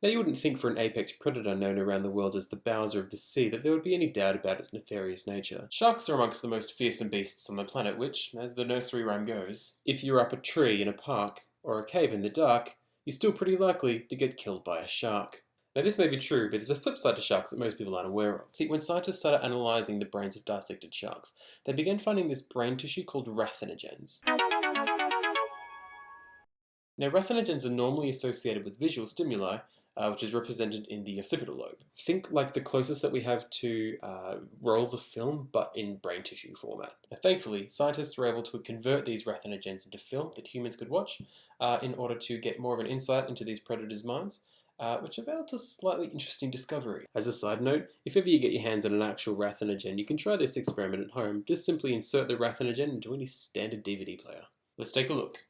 Now you wouldn't think for an apex predator known around the world as the Bowser of the sea that there would be any doubt about its nefarious nature. Sharks are amongst the most fearsome beasts on the planet which, as the nursery rhyme goes, if you're up a tree in a park or a cave in the dark, you're still pretty likely to get killed by a shark. Now this may be true, but there's a flip side to sharks that most people aren't aware of. See, when scientists started analysing the brains of dissected sharks, they began finding this brain tissue called rathenogens. Now rathenogens are normally associated with visual stimuli, which is represented in the occipital lobe. Think like the closest that we have to rolls of film, but in brain tissue format. Now, thankfully, scientists were able to convert these rathenogens into film that humans could watch in order to get more of an insight into these predators' minds, which availed to a slightly interesting discovery. As a side note, if ever you get your hands on an actual rathenogen, you can try this experiment at home. Just simply insert the rathenogen into any standard DVD player. Let's take a look.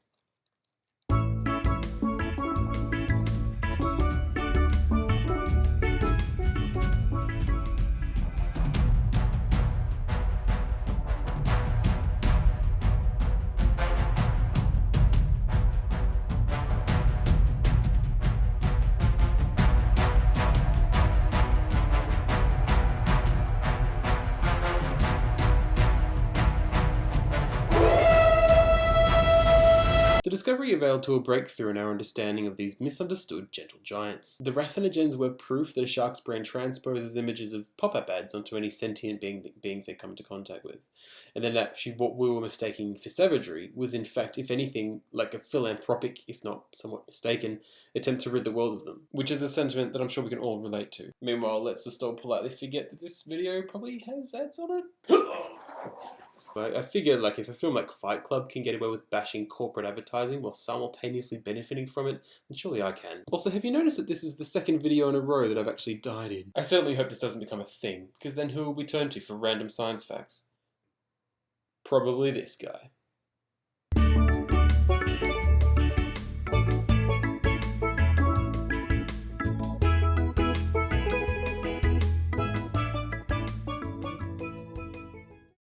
The discovery availed to a breakthrough in our understanding of these misunderstood gentle giants. The rathenogens were proof that a shark's brain transposes images of pop-up ads onto any sentient beings they come into contact with. And then actually what we were mistaking for savagery was in fact, if anything, like a philanthropic, if not somewhat mistaken, attempt to rid the world of them. Which is a sentiment that I'm sure we can all relate to. Meanwhile, let's just all politely forget that this video probably has ads on it. I figure like if a film like Fight Club can get away with bashing corporate advertising while simultaneously benefiting from it, then surely I can. Also, have you noticed that this is the second video in a row that I've actually died in? I certainly hope this doesn't become a thing, because then who will we turn to for random science facts? Probably this guy.